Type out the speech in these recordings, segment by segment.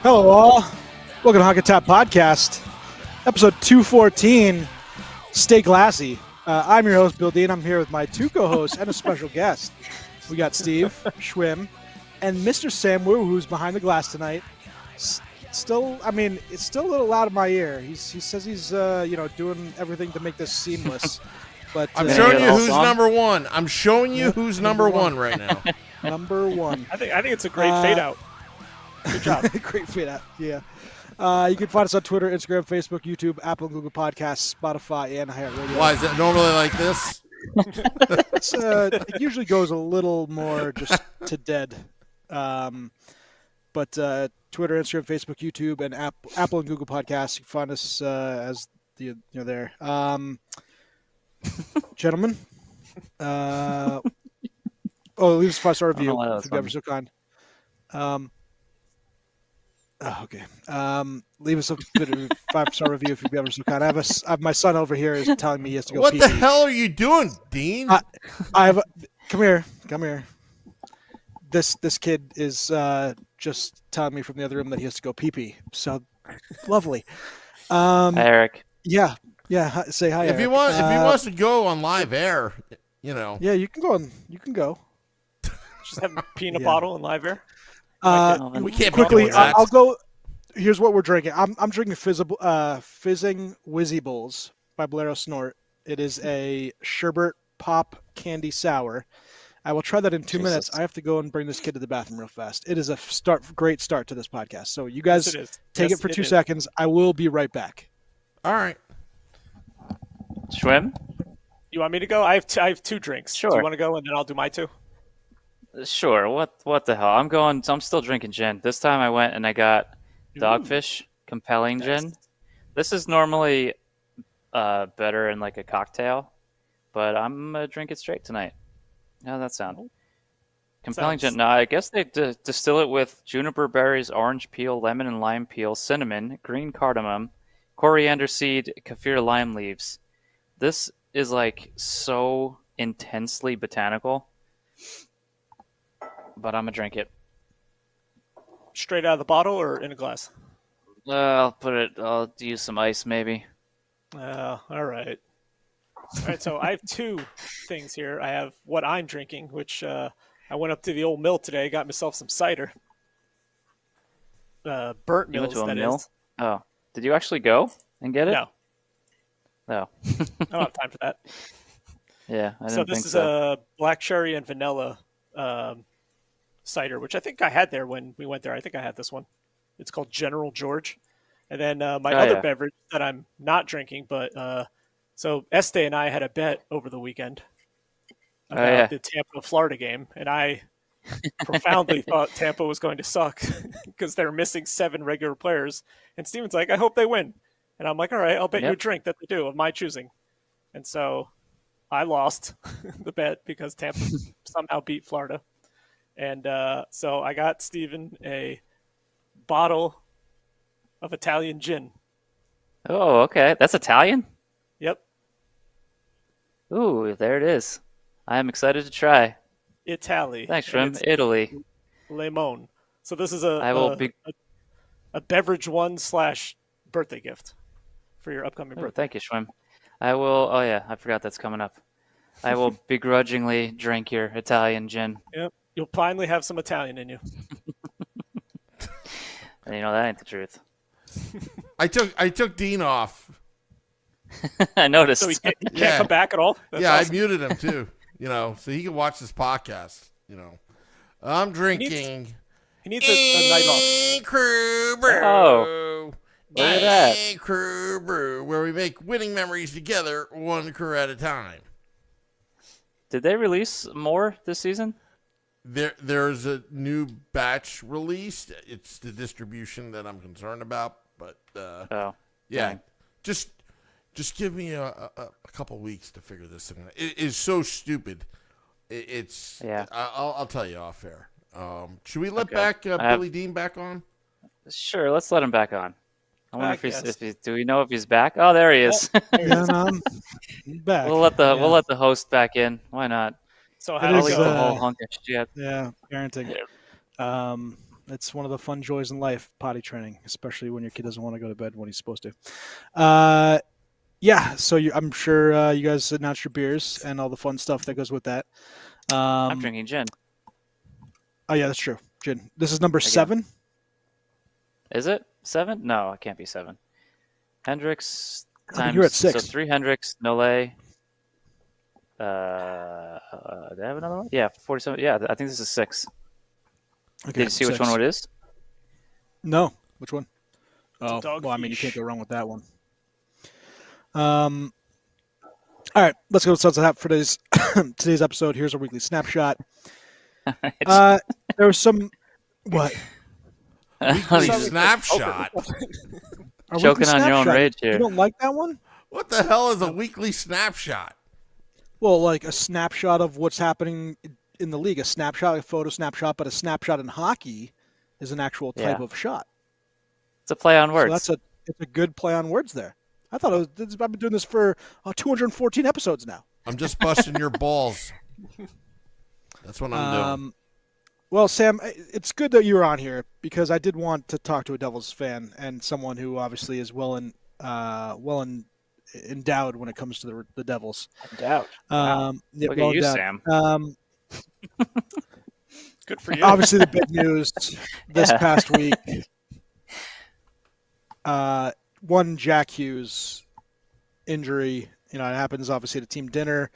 Hello, all. Welcome to Honk and Tap Podcast, episode 214. Stay glassy. I'm your host, Bill Dean. I'm here with my two co-hosts and a special guest. We got Steve Schwim and Mr. Sam Wu, who's behind the glass tonight. It's still a little loud in my ear. He says he's doing everything to make this seamless. But I'm showing you who's number one. I'm showing you who's number one right now. Number one. I think it's a great fade out. Good job. Great fade out. Yeah. You can find us on Twitter, Instagram, Facebook, YouTube, Apple, and Google Podcasts, Spotify, and iHeartRadio. Why is it normally like this? It usually goes a little more just to dead. But Twitter, Instagram, Facebook, YouTube, and Apple and Google Podcasts. You can find us as there. Gentlemen. Leave us a 5-star review if you're ever so kind. Okay. Leave us a 5-star review if you'd be ever so kind. I have my son over here is telling me he has to go. What pee-pee. the hell are you doing, Dean? Come here. This kid is just telling me from the other room that he has to go pee-pee. So lovely. Hi, Eric. Yeah. Say hi. If Eric. he wants to go on live air, Yeah, you can go. You can go. Just have a pee in a bottle in live air. we can't Quickly, be doing that. I'll go. Here's what we're drinking. I'm drinking Fizzing Whizzy Bowls by Bolero Snort. It is a sherbet pop candy sour. I will try that in 2 minutes. I have to go and bring this kid to the bathroom real fast. It is a great start to this podcast. So you guys take it for 2 seconds. I will be right back. All right. Schwim? You want me to go? I have two drinks. Sure. Do you want to go and then I'll do my two? Sure. What the hell? I'm still drinking gin. This time I went and I got Dogfish Compelling Gin. This is normally better in like a cocktail, but I'm going to drink it straight tonight. How does that sound? Compelling Gin. Now, I guess they distill it with juniper berries, orange peel, lemon and lime peel, cinnamon, green cardamom, coriander seed, kaffir lime leaves. This is like so intensely botanical, but I'm gonna drink it. Straight out of the bottle or in a glass? I'll use some ice maybe. All right. All right, so I have two things here. I have what I'm drinking, which I went up to the old mill today, got myself some cider. Burnt You went Mills, to a that mill? is. Oh, did you actually go and get it? No, No. I don't have time for that. Yeah, I didn't So think this is so. a black cherry and vanilla cider, which I think I had there when we went there. I think I had this one. It's called General George. And then my other beverage that I'm not drinking, but so Este and I had a bet over the weekend about the Tampa-Florida game, and I profoundly thought Tampa was going to suck because they're missing 7 regular players. And Steven's like, I hope they win. And I'm like, all right, I'll bet you a drink that they do of my choosing. And so I lost the bet because Tampa somehow beat Florida. And so I got Steven a bottle of Italian gin. Oh, okay. That's Italian? Yep. Ooh, there it is. I am excited to try. Italy. Thanks, Shrimp. Italy. Lemon. So this is I a beverage one / birthday gift for your upcoming birthday. Thank you, Schwim. I will. Oh yeah, I forgot that's coming up. I will begrudgingly drink your Italian gin. Yep, you'll finally have some Italian in you. And that ain't the truth. I took Dean off. I noticed. So he can't come back at all. That's awesome. I muted him too. So he can watch this podcast. I'm drinking. He needs a night off. Crew Brew. Oh, look at that. Crew Brew, where we make winning memories together, one crew at a time. Did they release more this season? There's a new batch released. It's the distribution that I'm concerned about. But dang. just give me a couple weeks to figure this thing out. It is so stupid. I'll tell you off air. Should we let Billy Dean back on? Sure, let's let him back on. I wonder do we know if he's back? Oh, there he is. He's back. We'll let the host back in. Why not? So I'll leave the whole hunk of shit. Yeah, parenting. It's one of the fun joys in life, potty training, especially when your kid doesn't want to go to bed when he's supposed to. Yeah, so I'm sure you guys announced your beers and all the fun stuff that goes with that. I'm drinking gin. Oh, yeah, that's true. Gin. This is number Again. 7? Is it 7? No, it can't be 7. Hendrix times. You're at 6. So 3 Hendrix, Nole. Did I have another one? Yeah, 47. Yeah, I think this is 6. Okay, Did you see which 6. one it is? No. Which one? Oh, Dogfish. well, I mean, you can't go wrong with that one. All right, let's go to Sunset Hat for today's episode. Here's our weekly snapshot. There was some what? Weekly snapshot. Our Choking weekly on your own snapshot. rage here. You don't like that one? What the hell is a weekly snapshot? Well, like a snapshot of what's happening in the league, a snapshot, a photo snapshot, but a snapshot in hockey is an actual type Yeah. of shot. It's a play on words. So it's a good play on words there. I thought I've been doing this for 214 episodes now. I'm just busting your balls. That's what I'm doing. Well, Sam, it's good that you were on here because I did want to talk to a Devils fan and someone who obviously is endowed when it comes to the Devils. Endowed. Yeah, Look well at you, endowed. Sam. Good for you. Obviously, the big news this past week. One Jack Hughes injury. It happens obviously at a team dinner,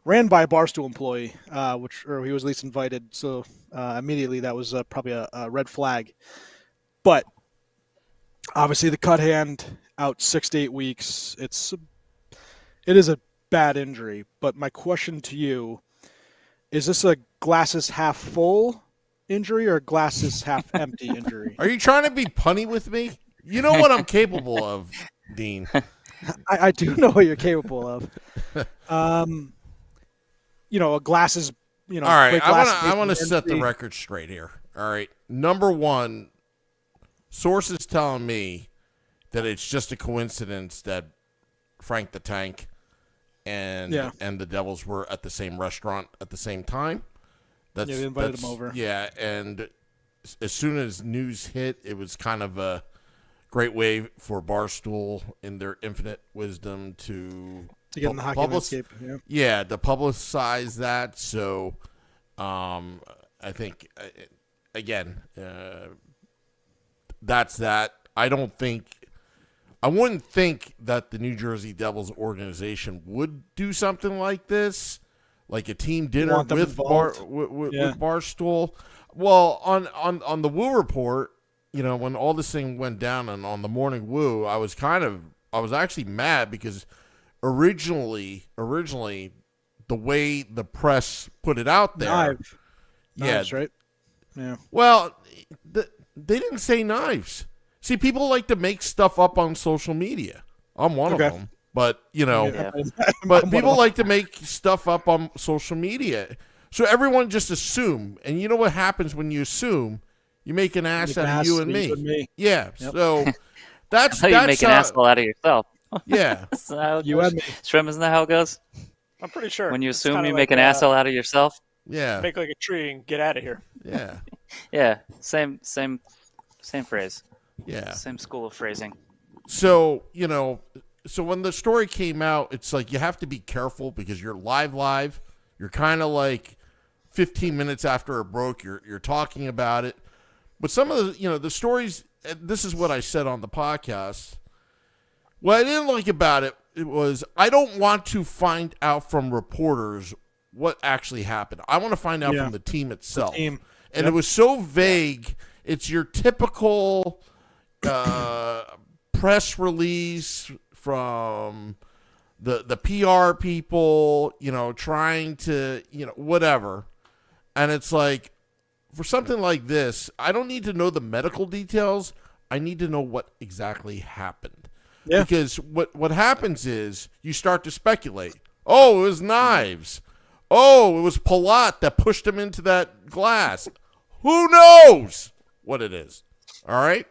ran by a Barstool employee, or he was at least invited. So immediately that was probably a red flag. But obviously the cut hand out 6 to 8 weeks. It is a bad injury. But my question to you is: this a glasses half full injury or glasses half empty injury? Are you trying to be punny with me? You know what I'm capable of, Dean. I do know what you're capable of. A glasses. All right, break I glasses want to based on set the empty. record straight here. All right, number one, sources telling me that it's just a coincidence that Frank the Tank and the Devils were at the same restaurant at the same time. They invited him over. Yeah, and as soon as news hit, it was kind of a great way for Barstool, in their infinite wisdom, to get in the hockey landscape. Yeah. to publicize that. So, I think again, that's that. I wouldn't think that the New Jersey Devils organization would do something like this, like a team dinner with Barstool. Well, on the Woo report, when all this thing went down and on the morning Woo, I was actually mad because originally the way the press put it out there, Knives, right? Yeah. Well, they didn't say knives. See, people like to make stuff up on social media. I'm one of them, but but people like to make stuff up on social media. So everyone just assume, and you know what happens when you assume? You make an ass out of you and me. Yeah, Yep. so that's you make an asshole out of yourself. Yeah, You and me. Shrimp, isn't that how it goes? I'm pretty sure. When you It's assume kinda you like, make an asshole out of yourself. yeah, make like a tree and get out of here. yeah, Yeah, same phrase, yeah. same school of phrasing. So so when the story came out, it's like you have to be careful because you're live. You're kind of like 15 minutes after it broke, you're talking about it. But some of the stories, this is what I said on the podcast. What I didn't like about it was I don't want to find out from reporters what actually happened. I want to find out from the team itself. And it was so vague. It's your typical press release from the PR people, trying to, whatever. And it's like, for something like this, I don't need to know the medical details. I need to know what exactly happened. Yeah. Because what happens is you start to speculate. Oh, it was knives. Oh, it was Palat that pushed him into that glass. Who knows what it is? All right?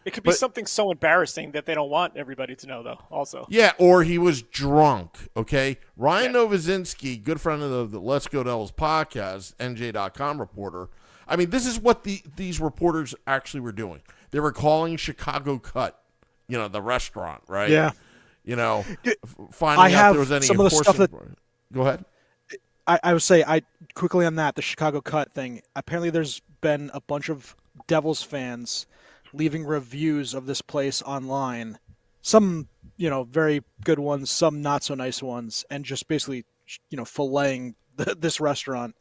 It could be something so embarrassing that they don't want everybody to know, though, also. Yeah, or he was drunk, okay? Ryan Novozinski, good friend of the Let's Go Devils podcast, NJ.com reporter, I mean, this is what these reporters actually were doing. They were calling Chicago Cut, the restaurant, right? Yeah. Finding out there was any some of the stuff that. Go ahead. I would say quickly on that, the Chicago Cut thing. Apparently, there's been a bunch of Devils fans leaving reviews of this place online. Some, very good ones, some not so nice ones, and just basically, filleting this restaurant.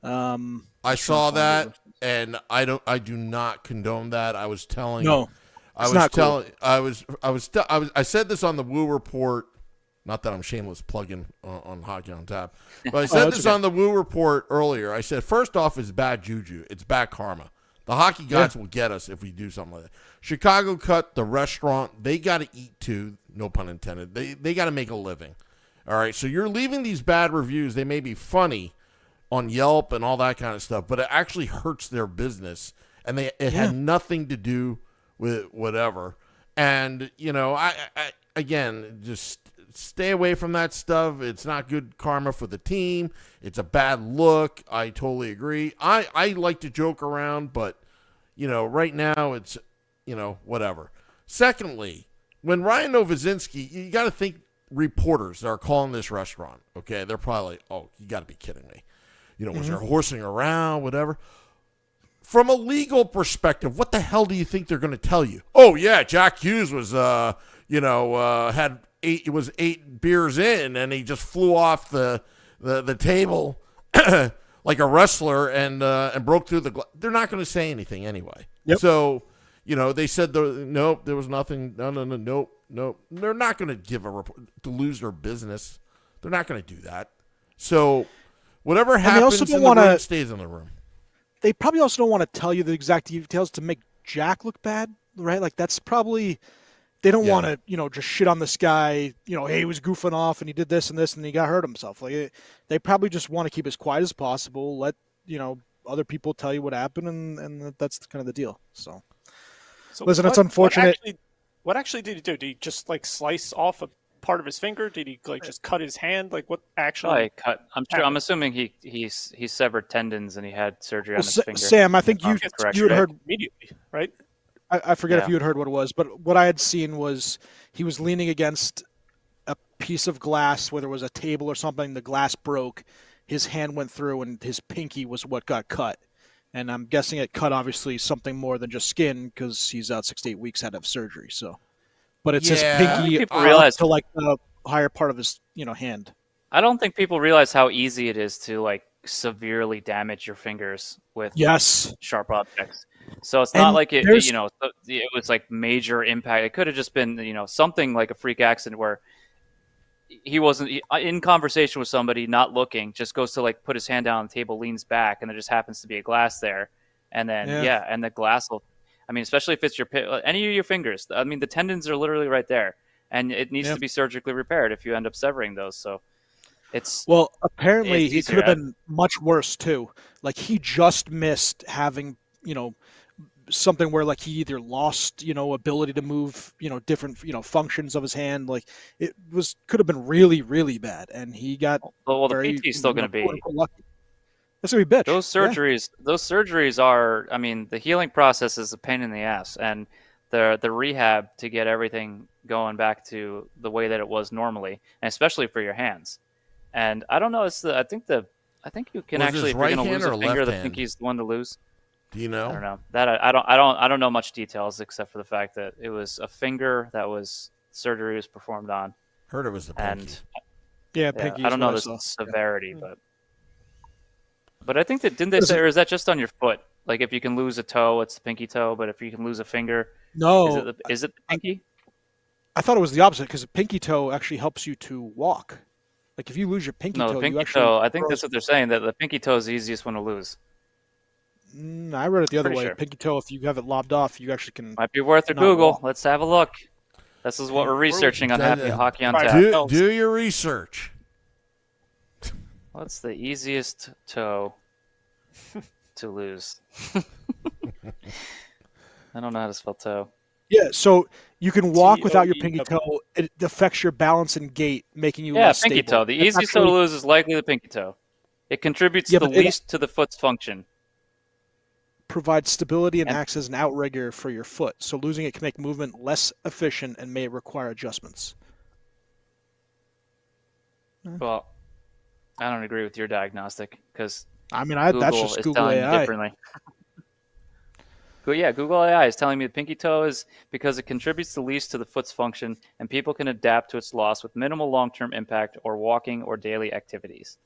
I saw that, and I do not condone that. I was telling. No, I was telling. Cool. I said this on the Woo Report. Not that I'm shameless plugging on Hockey on Tap, but I said this on the Woo Report earlier. I said, first off, it's bad juju. It's bad karma. The hockey gods will get us if we do something like that. Chicago Cut, the restaurant, they got to eat too. No pun intended. They got to make a living. All right, so you're leaving these bad reviews. They may be funny on Yelp and all that kind of stuff, but it actually hurts their business, and it had nothing to do with whatever. And I again just stay away from that stuff. It's not good karma for the team. It's a bad look. I totally agree. I like to joke around, but right now it's whatever. Secondly, when Ryan Novozinski, you got to think reporters that are calling this restaurant. Okay, they're probably like, oh, you got to be kidding me. Was there horsing around, whatever? From a legal perspective, what the hell do you think they're going to tell you? Oh yeah, Jack Hughes was had 8 beers in, and he just flew off the table like a wrestler and broke through the glass. They're not going to say anything anyway. Yep. So they said nope, there was nothing. No. They're not going to give a report to lose their business. They're not going to do that. So whatever happens in the room stays in the room. They probably also don't want to tell you the exact details to make Jack look bad, right? Like that's probably. They don't want to, just shit on this guy, hey, he was goofing off and he did this and this and he got hurt himself. Like they probably just want to keep as quiet as possible, let, other people tell you what happened, and that's kind of the deal. So listen, it's unfortunate. What actually did he do? Did he just slice off a part of his finger? Did he just cut his hand? What actually cut? I'm assuming he severed tendons and he had surgery on his finger. Sam, I think you had heard immediately, right? I forget if you had heard what it was, but what I had seen was he was leaning against a piece of glass where there was a table or something. The glass broke. His hand went through, and his pinky was what got cut. And I'm guessing it cut obviously something more than just skin because he's out 6 to 8 weeks, had to have surgery. So, but it's his pinky people realize to the higher part of his hand. I don't think people realize how easy it is to severely damage your fingers with sharp objects. So it's not like it was major impact. It could have just been, something like a freak accident where he wasn't in conversation with somebody, not looking, just goes to put his hand down on the table, leans back, and there just happens to be a glass there. And then, and the glass will, especially if it's any of your fingers, the tendons are literally right there, and it needs to be surgically repaired if you end up severing those. So apparently he could have been much worse too. He just missed having, something where he either lost, ability to move, different, functions of his hand. Could have been really, really bad. And he got the PT is still going to be lucky. That's going to be bitch. Those surgeries are, the healing process is a pain in the ass, and the rehab to get everything going back to the way that it was normally, and especially for your hands. And I don't know, I think you can actually, if you're going to lose a finger, the pinky's the one to lose. Do you know? I don't know that. I don't know much details except for the fact that it was a finger that surgery was performed on. Heard it was the pinky. Pinky. I don't know the severity, but I think that didn't they say, or is that just on your foot? If you can lose a toe, it's the pinky toe, but if you can lose a finger, no, is it the pinky? I thought it was the opposite because the pinky toe actually helps you to walk. If you lose your pinky toe, the pinky toe. I think that's what they're saying, that the pinky toe is the easiest one to lose. I read it the other way. Sure. Pinky toe, if you have it lobbed off, you actually can. Might be worth a Google. Walk. Let's have a look. This is what we're researching on Hockey on Tap. Do your research. What's the easiest toe to lose? I don't know how to spell toe. Yeah, so you can walk without your pinky toe. It affects your balance and gait, making you less pinky stable. toe. The easiest toe to lose is likely the pinky toe. It contributes the least to the foot's function. provides stability and acts as an outrigger for your foot. So losing it can make movement less efficient and may require adjustments. Well, I don't agree with your diagnostic because That's Google just is Google telling AI. me differently. Google AI is telling me the pinky toe is because it contributes the least to the foot's function, and people can adapt to its loss with minimal long-term impact or walking or daily activities.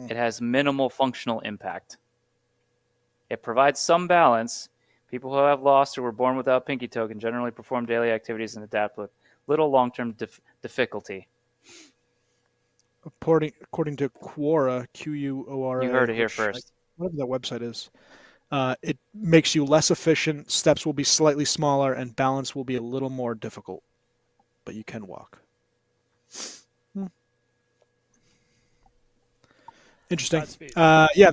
It has minimal functional impact. It provides some balance. People who have lost or were born without pinky toe can generally perform daily activities and adapt with little long-term difficulty. According to Quora, Quora. You heard it here first. Whatever that website is. It makes you less efficient. Steps will be slightly smaller, and balance will be a little more difficult. But you can walk. Interesting.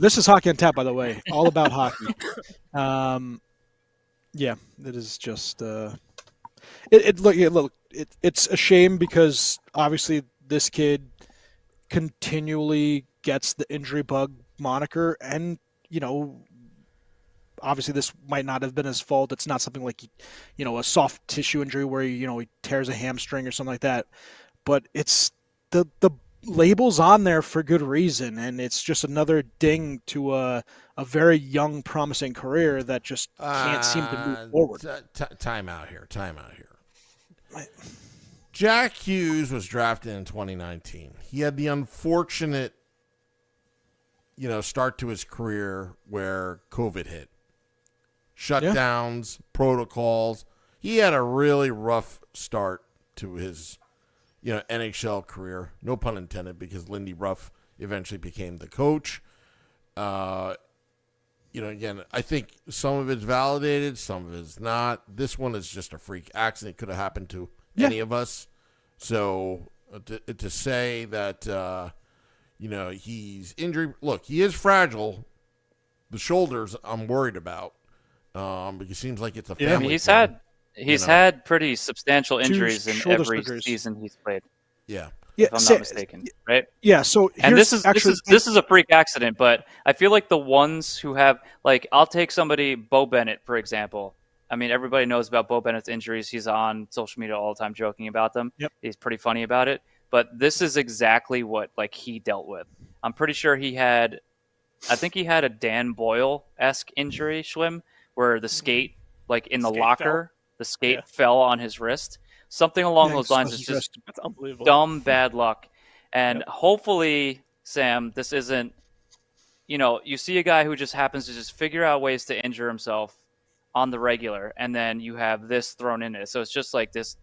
This is Hockey on Tap, by the way. All about hockey. It is just. It's a shame because obviously this kid continually gets the injury bug moniker, and obviously this might not have been his fault. It's not something like a soft tissue injury where he tears a hamstring or something like that, but it's the label's on there for good reason, and it's just another ding to a very young promising career that just can't seem to move forward. Time out here. Jack Hughes was drafted in 2019. He had the unfortunate, start to his career where COVID hit. Shutdowns, protocols. He had a really rough start to his, NHL career. No pun intended, because Lindy Ruff eventually became the coach. Again, I think some of it's validated, some of it's not. This one is just a freak accident. It could have happened to any of us. So to say that, he's injured. Look, he is fragile. The shoulders I'm worried about because it seems like it's a family thing. He's had pretty substantial injuries in every season he's played. Yeah. If I'm not mistaken, right? Yeah. So this is a freak accident, but I feel like the ones who have, I'll take somebody, Bo Bennett, for example. I mean, everybody knows about Bo Bennett's injuries. He's on social media all the time joking about them. Yep. He's pretty funny about it. But this is exactly what he dealt with. I'm pretty sure he had a Dan Boyle-esque injury, Schwim, where the skate, in the locker, the skate fell on his wrist. Something along those lines is just dumb bad luck. And hopefully, Sam, this isn't, you see a guy who just happens to just figure out ways to injure himself on the regular, and then you have this thrown in it. So it's just like this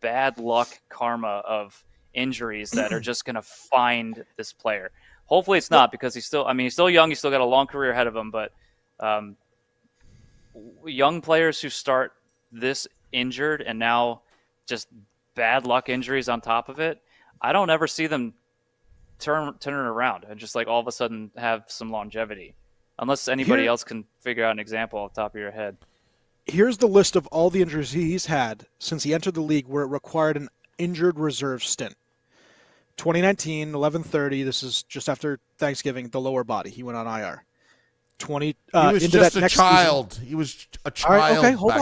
bad luck karma of injuries that are just going to find this player. Hopefully it's not, because he's still young. He's still got a long career ahead of him, but young players who start this injured and now just bad luck injuries on top of it, I don't ever see them turn it around and just all of a sudden have some longevity, unless anybody else can figure out an example off the top of your head. Here's the list of all the injuries he's had since he entered the league where it required an injured reserve stint. 2019, 11/30, this is just after Thanksgiving, the lower body. He went on IR. He was just a child. He was a child. All right, okay, hold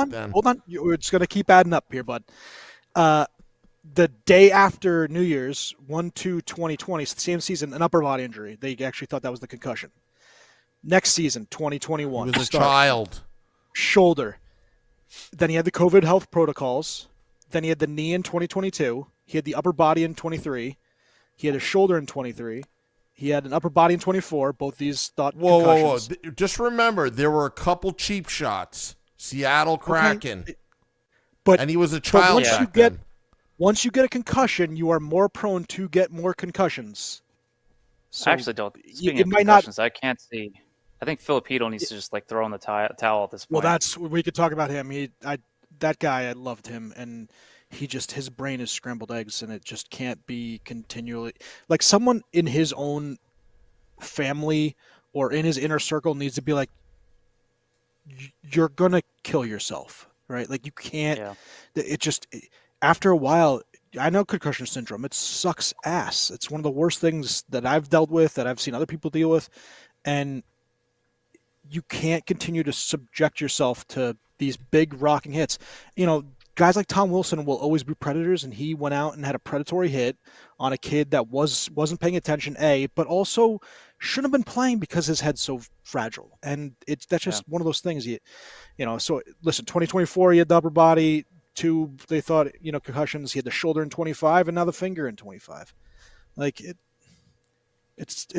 on. It's going to keep adding up here, bud. The day after New Year's, 1/2/2020, same season, an upper body injury. They actually thought that was the concussion. Next season, 2021. He was a child. Shoulder. Then he had the COVID health protocols. Then he had the knee in 2022. He had the upper body in 23. He had a shoulder in 23. He had an upper body in 24. Both these thought concussions. Whoa. Just remember, there were a couple cheap shots. Seattle Kraken. Okay. And he was a child back then. Once you get a concussion, you are more prone to get more concussions. So I actually don't. Speaking of concussions, I can't see. I think Filipino needs to just throw in the towel at this point. Well, we could talk about him. That guy, I loved him, and his brain is scrambled eggs, and it just can't be continually someone in his own family or in his inner circle needs to be like, you're gonna kill yourself, right? You can't. Yeah. It just after a while. I know concussion syndrome. It sucks ass. It's one of the worst things that I've dealt with, that I've seen other people deal with, and you can't continue to subject yourself to these big rocking hits. Guys like Tom Wilson will always be predators, and he went out and had a predatory hit on a kid that wasn't paying attention, but also shouldn't have been playing because his head's so fragile. And that's just one of those things. So listen, 2024, he had the upper body. 2, they thought, concussions. He had the shoulder in 25, and now the finger in 25. Like it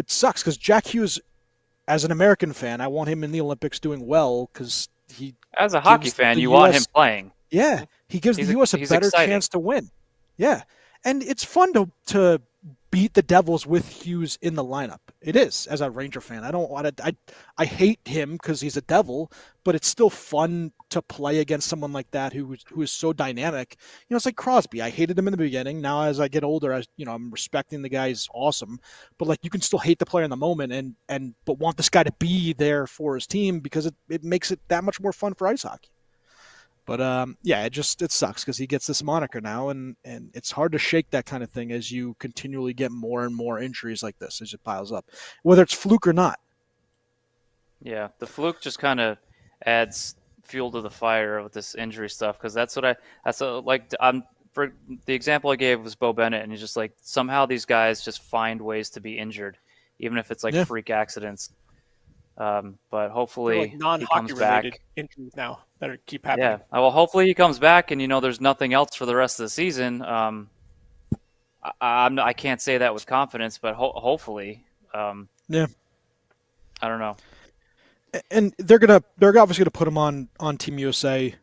sucks because Jack Hughes, as an American fan, I want him in the Olympics doing well because he. As a hockey fan, you want him playing. Yeah, he gives the U.S. a better exciting. chance to win. Yeah, and it's fun to beat the Devils with Hughes in the lineup. It is, as a Ranger fan. I don't want to. I hate him because he's a Devil, but it's still fun to play against someone like that who is so dynamic. It's like Crosby. I hated him in the beginning. Now, as I get older, I'm respecting the guy. He's awesome, but like you can still hate the player in the moment but want this guy to be there for his team because it makes it that much more fun for ice hockey. But it sucks because he gets this moniker now, and it's hard to shake that kind of thing as you continually get more and more injuries like this as it piles up, whether it's fluke or not. Yeah, the fluke just kind of adds fuel to the fire with this injury stuff because for the example I gave was Bo Bennett, and he's just like somehow these guys just find ways to be injured, even if it's like freak accidents. But hopefully like non-hockey related injuries now that keep happening. Yeah, well, hopefully he comes back, and there's nothing else for the rest of the season. I can't say that with confidence, but hopefully. I don't know. And they're obviously gonna put him on Team USA.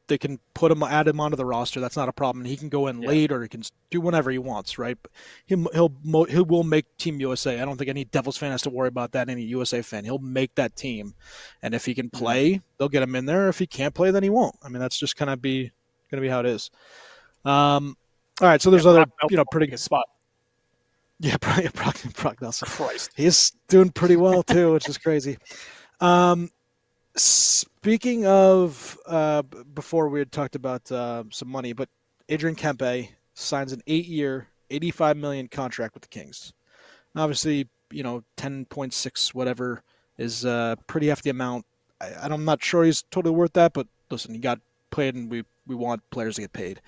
They can add him onto the roster. That's not a problem. He can go in late, or he can do whatever he wants, right? But he will make Team USA. I don't think any Devils fan has to worry about that. Any USA fan, he'll make that team, and if he can play, they'll get him in there. If he can't play, then he won't. I mean, that's just gonna be how it is. All right, so there's other pretty good spot. Yeah, Brock Nelson. Christ, he's doing pretty well too, which is crazy. Speaking of, before we had talked about some money, but Adrian Kempe signs an 8-year, $85 million contract with the Kings. Obviously, 10.6 whatever is a pretty hefty amount. I'm not sure he's totally worth that, but listen, he got paid, and we want players to get paid.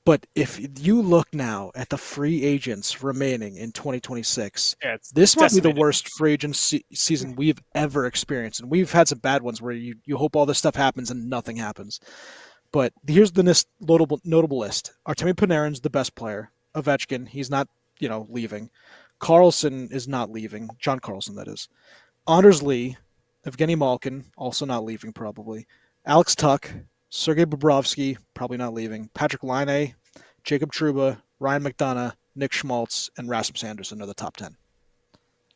But if you look now at the free agents remaining in 2026, this might be the worst free agent season we've ever experienced. And we've had some bad ones where you hope all this stuff happens and nothing happens. But here's the notable list. Artemi Panarin's the best player. Ovechkin, he's not, leaving. Carlson is not leaving. John Carlson, that is. Anders Lee, Evgeny Malkin, also not leaving probably. Alex Tuck, Sergei Bobrovsky, probably not leaving. Patrick Laine, Jacob Trouba, Ryan McDonough, Nick Schmaltz, and Rasmus Anderson are the top 10.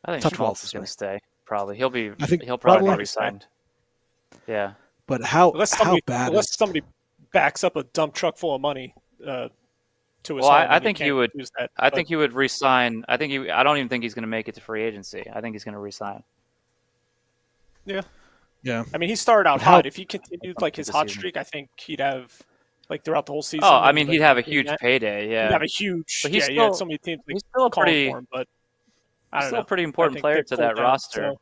I think top Schmaltz 12, is going to stay. Probably he'll probably probably be re-signed. Yeah, but how bad? Unless somebody backs up a dump truck full of money to his well, home, I think he would. I think he would re-sign. I don't even think he's going to make it to free agency. I think he's going to re-sign. Yeah. Yeah. I mean, he started out hot. If he continued like his hot streak, I think he'd have like throughout the whole season. Oh, I mean, he'd have a huge payday. Yeah. He'd have a huge. But he's still, so many teams. He's still a pretty. For him, but he's still a pretty important player to that roster. So.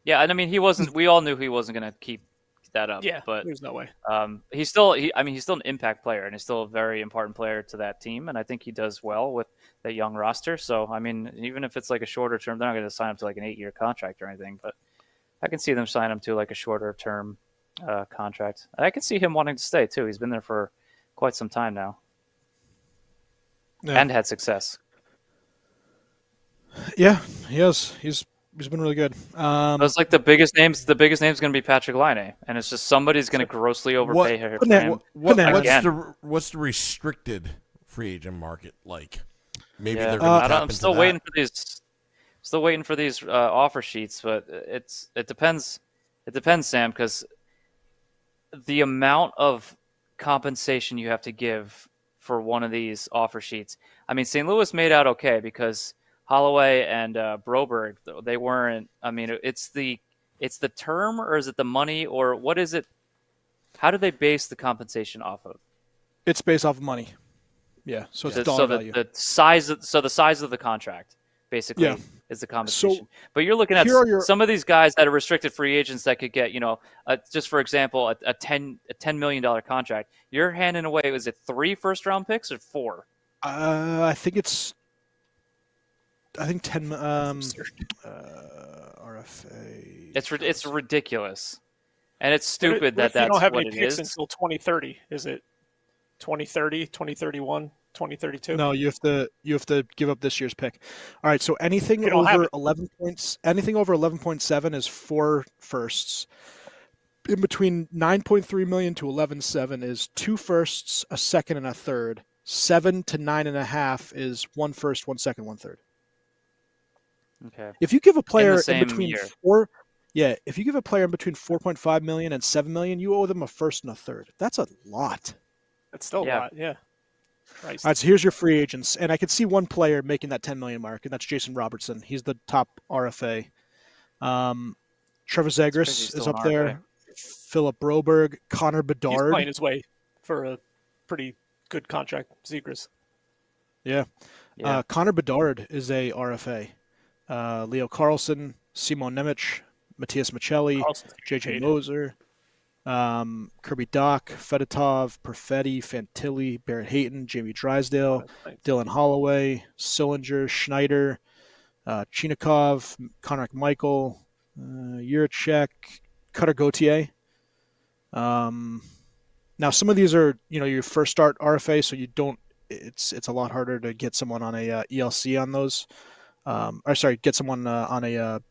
Yeah, and I mean, he wasn't. We all knew he wasn't going to keep that up. Yeah, but there's no way. He's still. He's still an impact player, and he's still a very important player to that team. And I think he does well with that young roster. So I mean, even if it's like a shorter term, they're not going to sign him to like an 8-year contract or anything. But I can see them sign him to like a shorter term contract. I can see him wanting to stay too. He's been there for quite some time now, and had success. Yeah, he has. He's been really good. It's like the biggest names. The biggest name is going to be Patrick Laine, and it's just somebody's going to grossly overpay him. What's the restricted free agent market like? Maybe they're going to I'm still waiting for these. Still waiting for these offer sheets, but it depends. It depends, Sam, because the amount of compensation you have to give for one of these offer sheets. I mean, St. Louis made out okay because Holloway and Broberg, they weren't. I mean, it's the term, or is it the money, or what is it? How do they base the compensation off of? It's based off of money. Yeah, so it's dollar value. The size of the contract basically is the compensation. So but you're looking at here are your some of these guys that are restricted free agents that could get, just for example, a $10 million contract. You're handing away, was it 3 first-round picks or 4? I think 10 RFA. It's ridiculous. And it's What stupid if you that's don't have what any it picks is. until 2030? Is it 2030, 2031, 2032? No, you have to give up this year's pick. All right, so anything You don't have over it. 11 points, anything over 11.7 is 4 firsts. In between 9.3 million to 11.7 is 2 firsts, a second, and a third. 7 to 9.5 is 1 first, 1 second, 1 third. Okay. If you give a player in same between year. if you give a player in between 4.5 million and 7 million, you owe them a first and a third. That's a lot. That's still a lot, yeah. Christ. All right, so here's your free agents, and I could see one player making that 10 million mark, and that's Jason Robertson. He's the top RFA. Trevor Zegras is up there. Philip Broberg, Connor He's Bedard. playing his way for a pretty good contract, Zegras. Yeah. Connor Bedard is a RFA. Leo Carlson, Simon Nemec, Matthias Michelli, JJ Moser, Kirby Doc, Fedotov, Perfetti, Fantilli, Barrett Hayton, Jamie Drysdale, Dylan Holloway, Sillinger, Schneider, Chinikov, Conrad Michael, Juracek, Cutter Gauthier. Now some of these are, your first start RFA, so you don't. It's a lot harder to get someone on a ELC on those. Get someone on a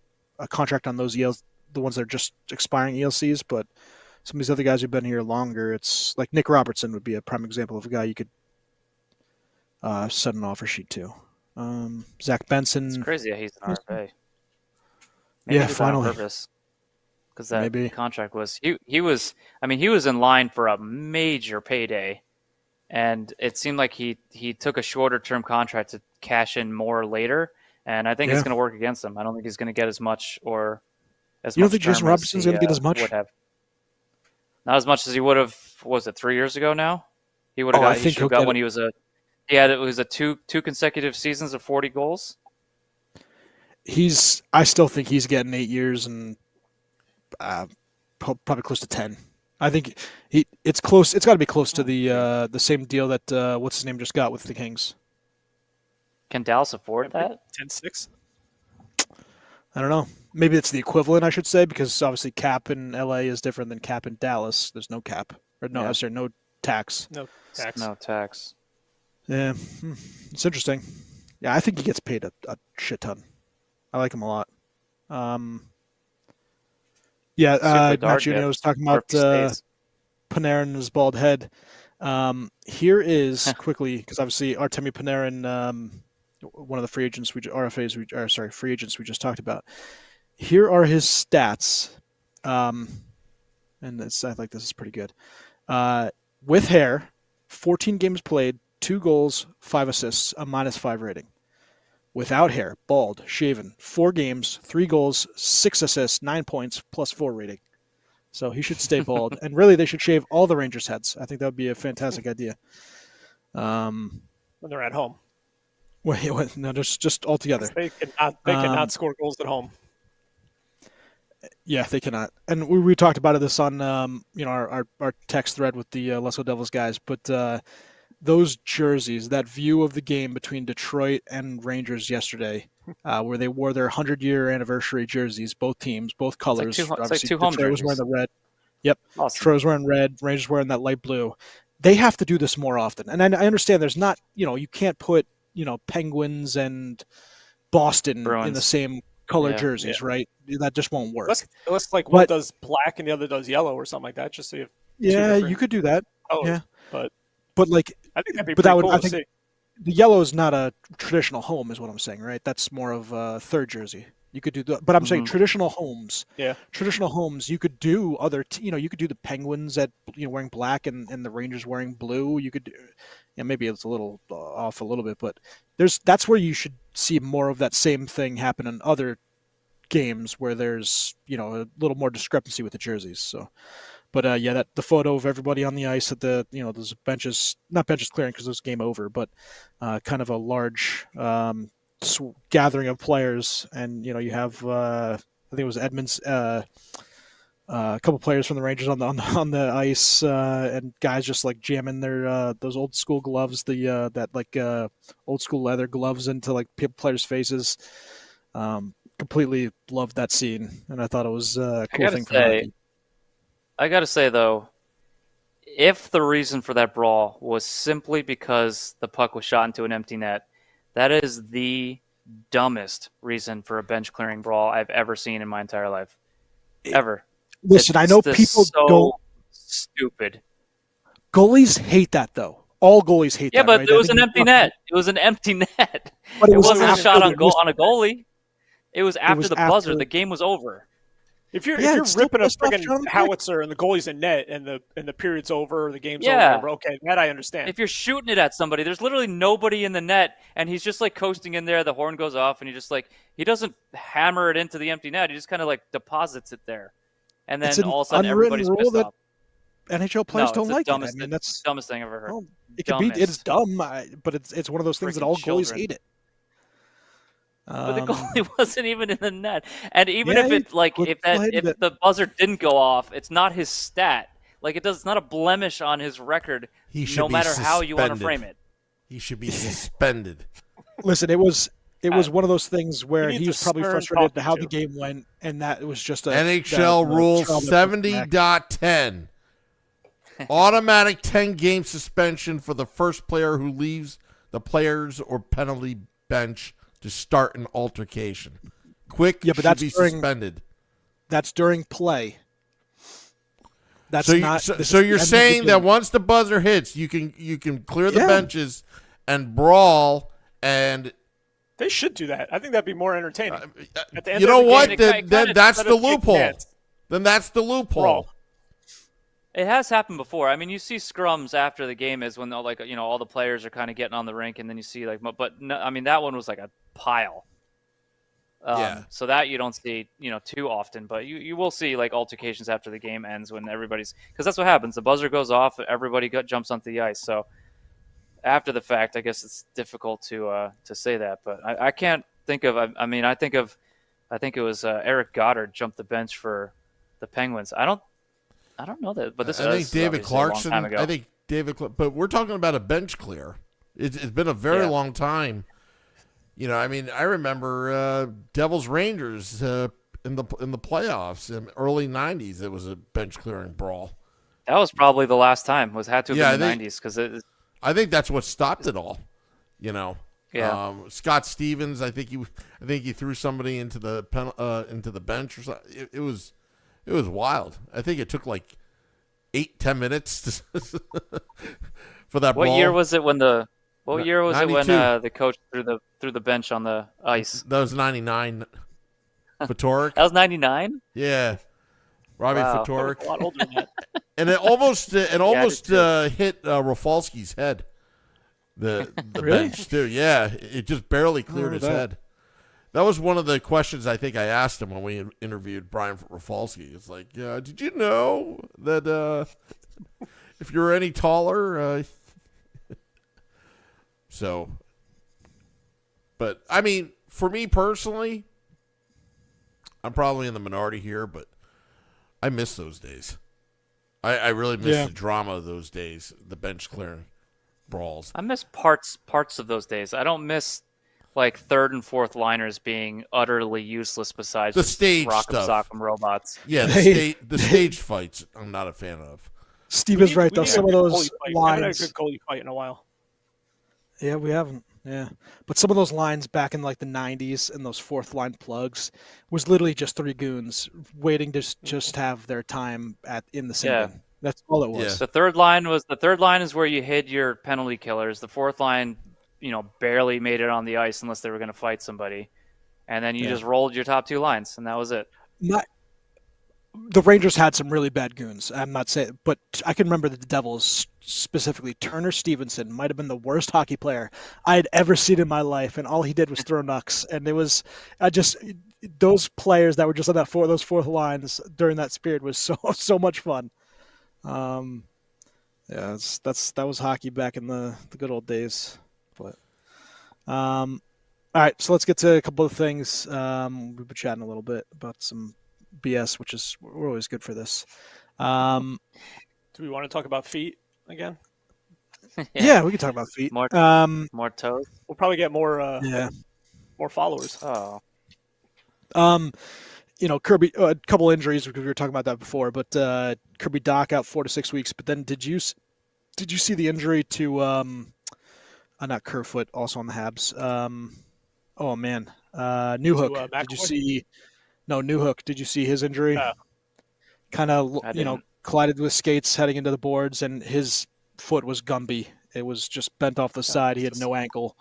contract on those ELCs, the ones that are just expiring ELCs. But some of these other guys who've been here longer, it's like Nick Robertson would be a prime example of a guy you could send an offer sheet to. Zach Benson. It's crazy. He's an RFA. Yeah, finally. Because that contract was he was in line for a major payday, and it seemed like he took a shorter term contract to cash in more later, and I think it's going to work against him. I don't think he's going to get as much or as you much. You don't think Jason Robertson's going to get as much? Would have. Not as much as he would have. Was it 3 years ago now? He would have got. He should have got when he was a. It was a two consecutive seasons of 40 goals. I still think he's getting 8 years and probably close to 10. I think it's close. It's got to be close to the same deal that what's his name just got with the Kings. Can Dallas afford that? 10-6? I don't know. Maybe it's the equivalent, I should say, because obviously cap in LA is different than cap in Dallas. There's no cap. Or no, I'm sorry, no tax. No tax. No tax. Yeah, it's interesting. Yeah, I think he gets paid a shit ton. I like him a lot. Matt Junio was talking about Panarin and his bald head. Here is quickly, because obviously Artemi Panarin, one of the free agents free agents we just talked about. Here are his stats, and I think this is pretty good. With hair, 14 games played, 2 goals, 5 assists, a -5 rating. Without hair, bald, shaven, 4 games, 3 goals, 6 assists, 9 points, +4 rating. So he should stay bald. And really, they should shave all the Rangers' heads. I think that would be a fantastic idea. When they're at home. Wait, no, just all together. They cannot score goals at home. Yeah, they cannot. And we talked about this on our text thread with the Lesko Devils guys. But those jerseys, that view of the game between Detroit and Rangers yesterday, where they wore their 100-year anniversary jerseys, both teams, both colors. It's like two home Detroit was wearing the red. Yep. Awesome. Detroit was wearing red. Rangers wearing that light blue. They have to do this more often. And I understand there's not, you can't put, Penguins and Boston Bruins in the same color jerseys, right? That just won't work. Unless like one does black and the other does yellow or something like that, just so you have you could do that. colors. Yeah. But like, I think that'd be but pretty that would, cool I to think see. the yellow is not a traditional home, is what I'm saying, right? That's more of a third jersey. You could do that, but I'm saying traditional homes. Yeah. Traditional homes, you could do other. You could do the Penguins wearing black and the Rangers wearing blue. You could do. Yeah, maybe it's a little off a little bit, but that's where you should see more of that same thing happen in other games where there's a little more discrepancy with the jerseys. So, but that the photo of everybody on the ice at the those benches, not benches clearing because it was game over, but kind of a large gathering of players, and you have I think it was Edmonds, a couple players from the Rangers on the ice, and guys just like jamming their those old school gloves, that old school leather gloves into like players' faces. Completely loved that scene, and I thought it was a cool thing for hockey. I gotta say though, if the reason for that brawl was simply because the puck was shot into an empty net, that is the dumbest reason for a bench clearing brawl I've ever seen in my entire life. Ever. Listen, I know people don't. Stupid. Goalies hate that though. All goalies hate that. Yeah, but right? it was an empty net. It was an empty net. But it wasn't a shot on a goalie. It was after the buzzer. The game was over. If you're ripping a friggin' howitzer and the goalie's in net and the period's over or the game's over, okay, that I understand. If you're shooting it at somebody, there's literally nobody in the net, and he's just like coasting in there. The horn goes off, and he doesn't hammer it into the empty net. He just kind of like deposits it there, and then all of a sudden everybody's pissed off. NHL players don't like it. I mean, that's the dumbest thing I've ever heard. Well, it's dumb, but it's one of those things that all goalies hate it. But the goalie wasn't even in the net, and even if the buzzer didn't go off, it's not his stat. Like it's not a blemish on his record. No matter how you want to frame it, he should be suspended. Listen, it was one of those things where he was probably frustrated at how the game went, and that was just a NHL Rule 70.10. Automatic 10-game suspension for the first player who leaves the players or penalty bench to start an altercation. Quick should be suspended. That's during play. That's so you're saying that once the buzzer hits, you can clear the benches and brawl, and they should do that. I think that'd be more entertaining. At the end of the game, then that's the loophole. Then that's the loophole. Brawl. It has happened before. I mean, you see scrums after the game is when all the players are kind of getting on the rink, and then you see but no, I mean that one was like a pile. So that you don't see too often, but you will see like altercations after the game ends when because that's what happens. The buzzer goes off, everybody jumps onto the ice. So after the fact, I guess it's difficult to say that, but I can't think of. I think it was Eric Goddard jumped the bench for the Penguins. I don't know that, but I think David Clarkson. I think but we're talking about a bench clear. It's been a very long time. I remember Devils Rangers in the playoffs in early '90s. It was a bench clearing brawl. That was probably the last time. Had to have been the '90s because I think that's what stopped it all. Yeah. Scott Stevens. I think he threw somebody into the bench or something. It was wild. I think it took like 8-10 minutes for that brawl. What year was it when the coach threw the bench on the ice? That was 99. Fatorik. That was 99? Yeah. Robbie Fatorik. A lot older than that. And it almost hit Rafalski's head. The bench too. Yeah, it just barely cleared his head. That was one of the questions I think I asked him when we interviewed Brian Rafalski. It's like, did you know that if you're any taller, so. But I mean, for me personally, I'm probably in the minority here, but I miss those days. I really miss the drama of those days, the bench clearing brawls. I miss parts of those days. I don't miss like third and fourth liners being utterly useless besides the stage stuff. Sock'em robots. Yeah, the staged fights I'm not a fan of. Steve is right though. Some of those lines. We haven't had a good goalie fight in a while. Yeah, we haven't. Yeah, but some of those lines back in like the '90s and those fourth line plugs was literally just three goons waiting to just have their time in the sin bin. That's all it was. Yeah. The third line is where you hid your penalty killers. The fourth line, barely made it on the ice unless they were going to fight somebody, and then you just rolled your top two lines, and that was it. The Rangers had some really bad goons. I'm not saying, but I can remember that the Devils, specifically Turner Stevenson, might have been the worst hockey player I had ever seen in my life, and all he did was throw knucks. And it was, those players that were just on those fourth lines during that period was so much fun. That was hockey back in the good old days. But All right, so let's get to a couple of things. We've been chatting a little bit about some BS, which is we're always good for this. Do we want to talk about feet again? Yeah, we can talk about feet. More toes. We'll probably get more more followers. Oh, Kirby, a couple injuries because we were talking about that before, but Kirby Doc out 4 to 6 weeks. But then did you see the injury to not Kerfoot, also on the Habs? Oh man, Newhook. Did you see? No, Newhook. Did you see his injury? Kind of, collided with skates heading into the boards, and his foot was Gumby. It was just bent off the side. He had no ankle,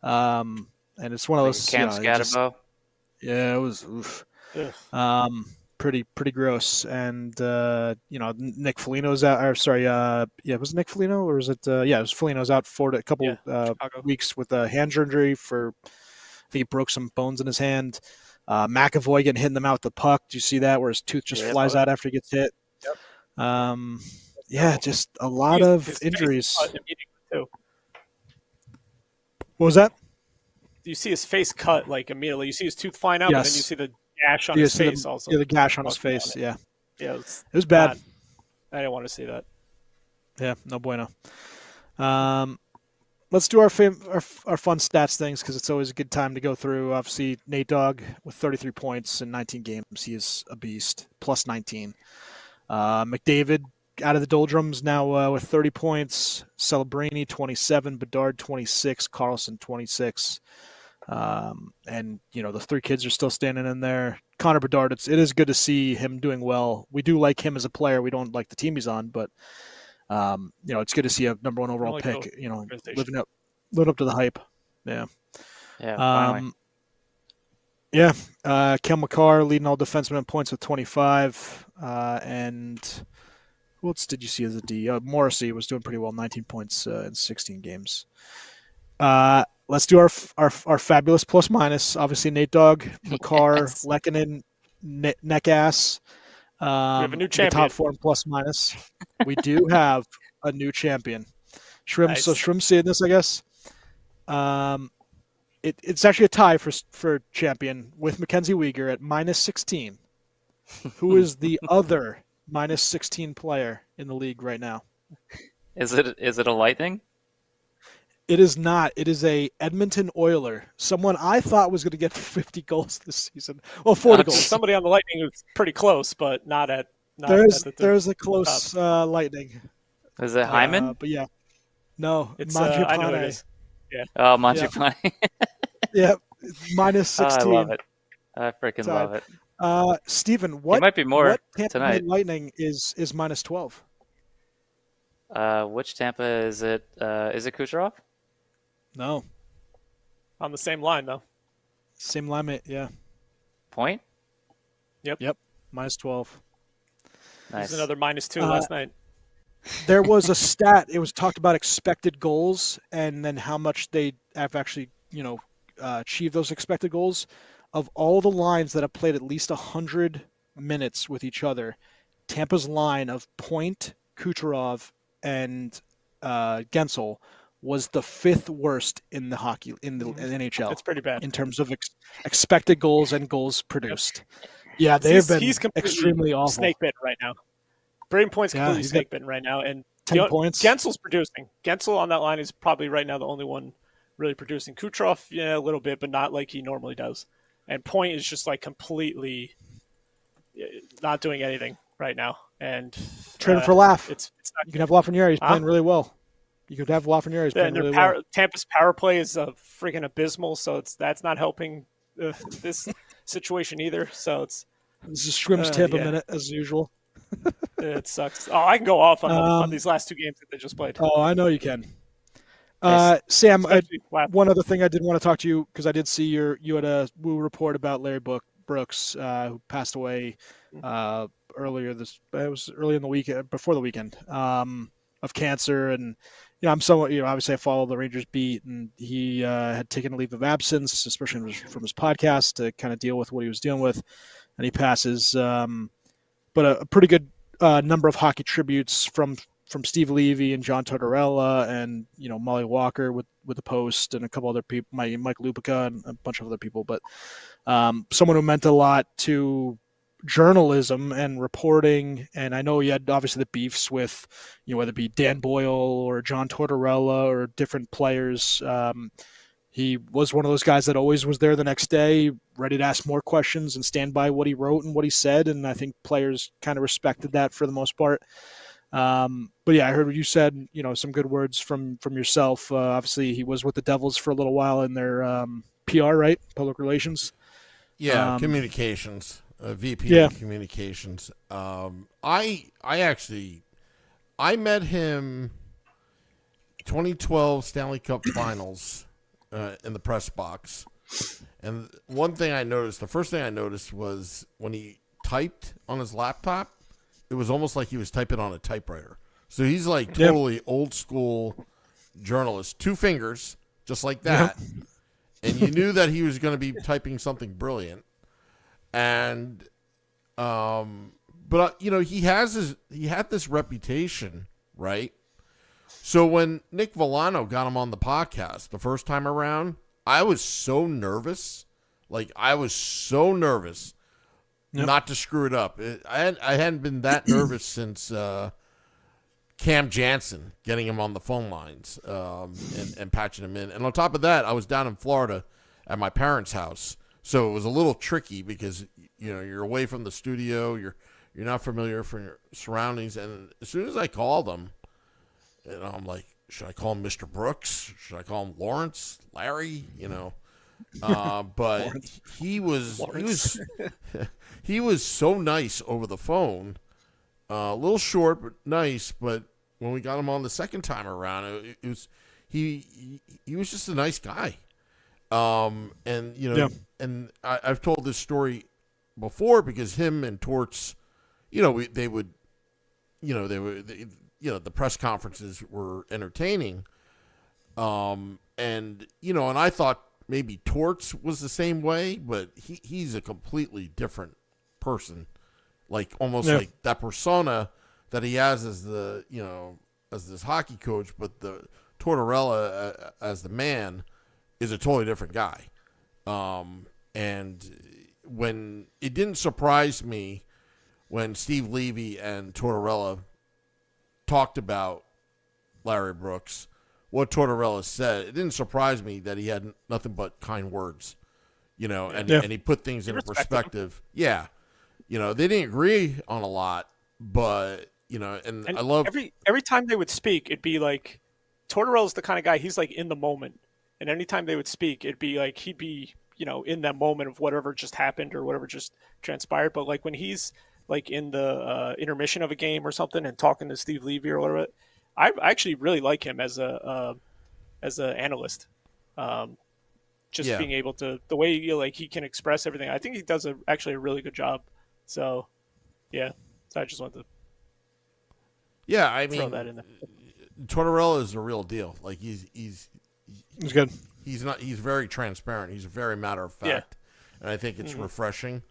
and it's one of those. Cam Scatterbo. Yeah, it was. Oof. Pretty gross. And Nick Foligno's out. Or sorry, was it Nick Foligno or was it? It was Foligno's out for a couple weeks with a hand injury. I think he broke some bones in his hand. McAvoy getting hit in the mouth with the puck. Do you see that where his tooth just flies out after he gets hit? Yep. Just a lot of injuries. What was that? You see his face cut like immediately. You see his tooth flying out, but then you see the gash on his face also. Yeah, the gash on his face. Yeah, it was bad. I didn't want to see that. Yeah, no bueno. Let's do our fun stats things because it's always a good time to go through. Obviously, Nate Dogg with 33 points in 19 games. He is a beast, plus 19. McDavid out of the doldrums now with 30 points. Celebrini 27, Bedard 26, Carlson 26. And the three kids are still standing in there. Connor Bedard, it is good to see him doing well. We do like him as a player. We don't like the team he's on, but it's good to see a number 1 overall pick. Living up to the hype. Yeah. Yeah. Finally. Kel McCarr leading all defensemen in points with 25. And who else did you see as a D? Morrissey was doing pretty well, 19 points in 16 games. Let's do our fabulous plus minus. Obviously, Nate Dogg, McCarr, Lehkonen, Neckass. We have a new champion. The top 4 in plus minus. We do have a new champion. Shrimp. Nice. So Shrimp's seeing this, I guess. It's actually a tie for champion with Mackenzie Weegar at minus 16. Who is the other minus 16 player in the league right now? Is it a Lightning? It is not. It is a Edmonton Oiler. Someone I thought was going to get 50 goals this season. Well, 40 goals. Somebody on the Lightning who's pretty close, but not at. There's a close Lightning. Is it Hyman? But yeah, no, it's I know it is. Yeah. Oh, Mangiapane. Yeah, minus 16. I love it. I freaking love it. Steven, what might be more Tampa tonight. Lightning is minus 12? Which Tampa is it? Is it Kucherov? No. On the same line, though. Same line, yeah. Point? Yep. Minus 12. Nice. There's another minus 2 last night. There was a stat. It was talked about expected goals and then how much they have actually, achieved those expected goals. Of all the lines that have played at least 100 minutes with each other, Tampa's line of Point, Kucherov, and Gensel was the 5th worst in the NHL. That's pretty bad in terms of expected goals and goals produced. Yeah, they've been extremely awful. Snake bitten right now. Braden Point's completely snake bitten right now, and 10 points. Gensel's producing. Gensel on that line is probably right now the only one really producing. Kucherov, a little bit, but not like he normally does. And Point is just like completely not doing anything right now. And training for Laugh. You can have Lafreniere. He's playing really well. You could have Lafreniere. He's playing really well. Tampa's power play is freaking abysmal, so that's not helping this situation either. So this is Shrimp's Tampa minute as usual. It sucks. Oh, I can go off on these last 2 games that they just played. Oh, I know you can. Sam, one other thing I did want to talk to you because I did see you had a Woo report about Larry Brooks who passed away earlier it was early in the weekend, before the weekend, of cancer. And I'm somewhat, obviously I follow the Rangers beat, and he had taken a leave of absence, especially from his podcast, to kind of deal with what he was dealing with, and he passes. But a pretty good number of hockey tributes from from Steve Levy and John Tortorella and Molly Walker with the Post and a couple other people, Mike Lupica and a bunch of other people, but someone who meant a lot to journalism and reporting. And I know he had obviously the beefs with whether it be Dan Boyle or John Tortorella or different players. He was one of those guys that always was there the next day, ready to ask more questions and stand by what he wrote and what he said. And I think players kind of respected that for the most part. But yeah, I heard what you said, some good words from yourself. Obviously he was with the Devils for a little while in their PR, right? Public relations. Yeah. Communications, VP of communications. I met him 2012 Stanley Cup Finals in the press box. And the first thing I noticed was when he typed on his laptop, it was almost like he was typing on a typewriter. So he's like totally old school journalist, 2 fingers, just like that. Yep. And you knew that he was going to be typing something brilliant. And, but he had this reputation, right? So when Nick Villano got him on the podcast the first time around, I was so nervous. Not to screw it up. I hadn't been that nervous since Cam Jansen getting him on the phone lines and patching him in. And on top of that, I was down in Florida at my parents' house. So it was a little tricky because, you're away from the studio. You're not familiar from your surroundings. And as soon as I called him, I'm like, should I call him Mr. Brooks? Should I call him Lawrence? Larry? But he was so nice over the phone. A little short, but nice. But when we got him on the second time around, it was he was just a nice guy. And I've told this story before because him and Torts, the press conferences were entertaining. And I thought maybe Torts was the same way, but he's a completely different person. Like almost like that persona that he has as as this hockey coach, but the Tortorella as the man is a totally different guy. And when it didn't surprise me when Steve Levy and Tortorella talked about Larry Brooks, what Tortorella said, it didn't surprise me that he had nothing but kind words, and he put things into perspective. Yeah. They didn't agree on a lot, but, and I love every time they would speak, it'd be like Tortorella's the kind of guy, he's like in the moment. And anytime they would speak, it'd be like he'd be, in that moment of whatever just happened or whatever just transpired. But like when he's like in the intermission of a game or something and talking to Steve Levy or whatever, I actually really like him as an analyst. Being able to, the way he can express everything. I think he does actually a really good job. So, yeah. So I just wanted to throw that in there. Tortorella is the real deal. Like he's good. He's very transparent. He's very matter of fact. And I think it's refreshing.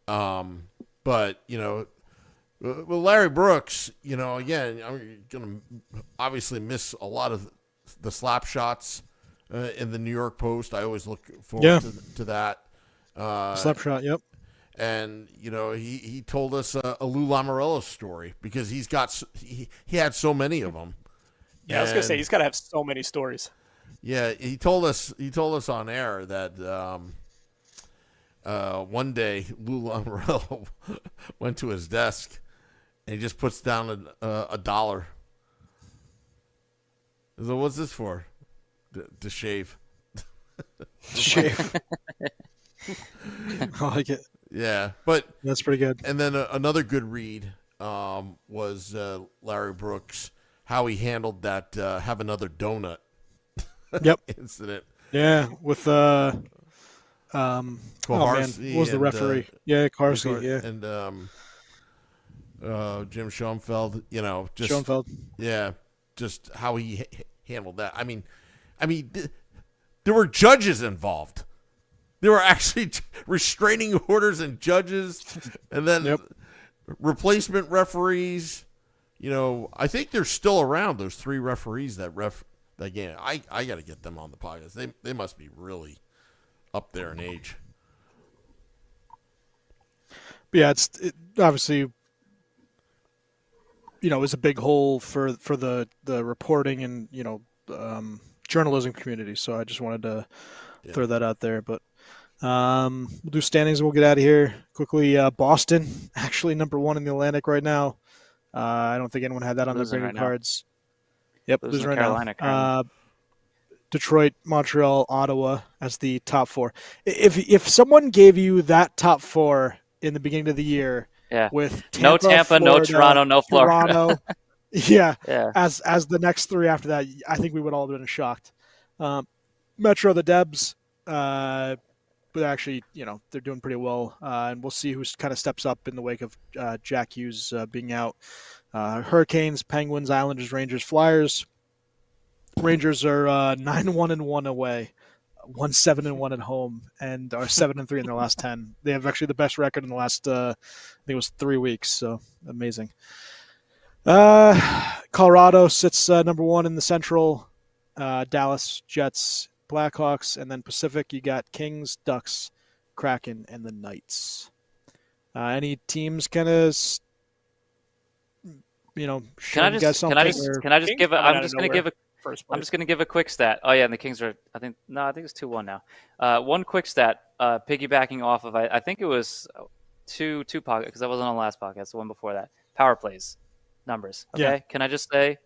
But, with Larry Brooks, again, I'm going to obviously miss a lot of the slap shots in the New York Post. I always look forward to that. Slap shot, yep. And, he told us a Lou Lamoriello story because he had so many of them. Yeah, I was going to say, he's got to have so many stories. Yeah, he told us on air that one day Lou Lamoriello went to his desk and he just puts down a $1. So what's this for? To shave. To shave. I like it. Yeah, but that's pretty good. And then another good read was Larry Brooks, how he handled that have another donut incident. Yeah, with Koharski what was the referee? Koharski, and Jim Schoenfeld. Schoenfeld. Yeah, just how he handled that. I mean, there were judges involved. There were actually restraining orders and judges, and then replacement referees. I think they're still around. Those 3 referees that ref that game. I got to get them on the podcast. They must be really up there in age. Yeah, it obviously, is a big hole for the reporting and journalism community. So I just wanted to throw that out there. But we'll do standings and we'll get out of here quickly. Boston actually number 1 in the Atlantic right now. I don't think anyone had that on their bingo cards. Yep, losing right Carolina, now. Detroit, Montreal, Ottawa as the top 4. If someone gave you that top 4 in the beginning of the year, with no Tampa, Florida, no Toronto, no Florida, Toronto, as the next 3 after that, I think we would all have been shocked. Metro, the Debs, but actually, they're doing pretty well, and we'll see who kind of steps up in the wake of Jack Hughes being out. Hurricanes, Penguins, Islanders, Rangers, Flyers. Rangers are 9-1-1 away, 1-7-1 at home, and are 7-3 in their last 10. They have actually the best record in the last, I think it was 3 weeks. So amazing. Colorado sits number 1 in the Central. Dallas, Jets, Blackhawks, and then Pacific. You got Kings, Ducks, Kraken, and the Knights. Any teams kind of, Can I just give a? I'm just going to give a quick stat. Oh yeah, and the Kings are. I think it's 2-1 now. One quick stat, piggybacking off of. I think it was two pocket because I wasn't on the last podcast. The one before that. Power plays numbers. Okay. Yeah. Can I just say,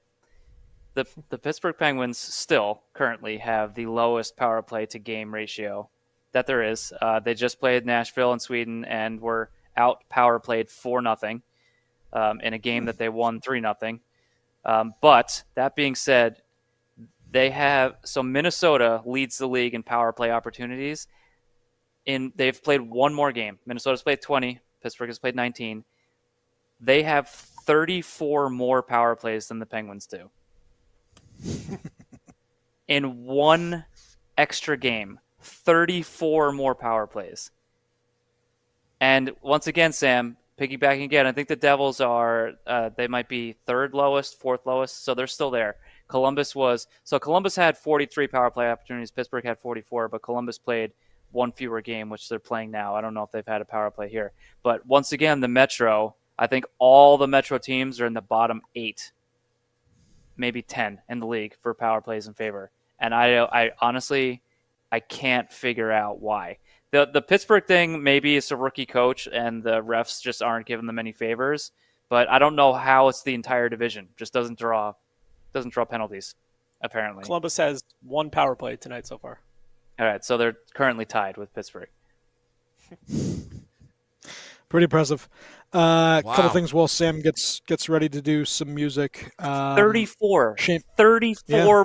the Pittsburgh Penguins still currently have the lowest power play to game ratio that there is. They just played Nashville and Sweden and were out power played 4-0 in a game that they won 3-0. But that being said, Minnesota leads the league in power play opportunities. They've played one more game. Minnesota's played 20. Pittsburgh has played 19. They have 34 more power plays than the Penguins do. In one extra game, 34 more power plays. And once again, Sam, piggybacking again, I think the Devils they might be 3rd lowest, 4th lowest, so they're still there. Columbus had 43 power play opportunities. Pittsburgh had 44, but Columbus played one fewer game, which they're playing now. I don't know if they've had a power play here. But once again, the Metro, I think all the Metro teams are in the bottom 8, maybe 10 in the league for power plays in favor. And I honestly, I can't figure out why. The Pittsburgh thing, maybe it's a rookie coach and the refs just aren't giving them any favors. But I don't know how it's the entire division. Just doesn't draw penalties, apparently. Columbus has 1 power play tonight so far. All right, so they're currently tied with Pittsburgh. Pretty impressive. Wow. Couple things while Sam gets ready to do some music. 34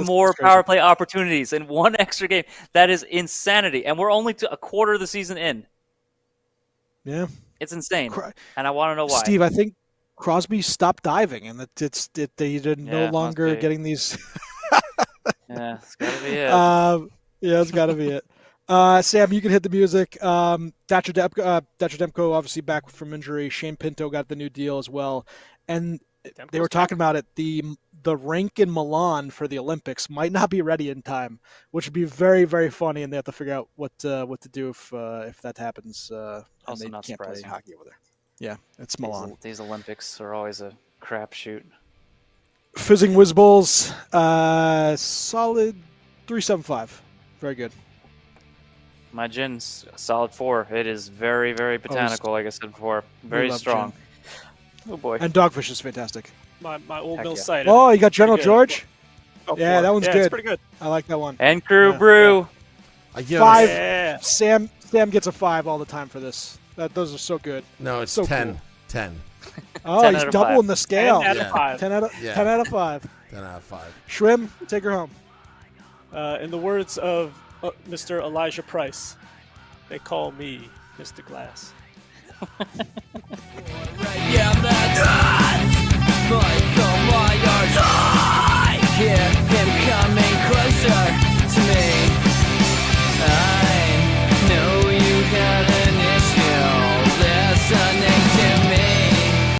more power play opportunities in one extra game. That is insanity, and we're only a quarter of the season in. Yeah, it's insane, and I want to know why. Steve, I think Crosby stopped diving, and they're no longer getting these. Yeah, it's got to be it. It's got to be it. Sam, you can hit the music. Thatcher Demko, obviously back from injury. Shane Pinto got the new deal as well. And they were talking about it. The rink in Milan for the Olympics might not be ready in time, which would be very, very funny. And they have to figure out what to do if that happens. Also, and they not can't surprising. play hockey over there. Yeah, it's Milan. These Olympics are always a crapshoot. Fizzing Whiz Bowls, solid 3.75. Very good. My gin's a solid 4. It is very, very botanical, like I said before. Very strong. Gin. Oh, boy. And Dogfish is fantastic. My Old Mill cider. Oh, you got General George? Yeah, that one's good. It's pretty good. I like that one. And Crew Brew. Yeah. 5. Yeah. Sam gets a 5 all the time for this. Those are so good. No, it's so 10. Cool. 10. Oh, 10 he's doubling the scale. 10 out of 5. 10 out of 5. 10 out of 5. Shrim, take her home. In the words of Mr. Elijah Price, they call me Mr. Glass. Yeah, that's my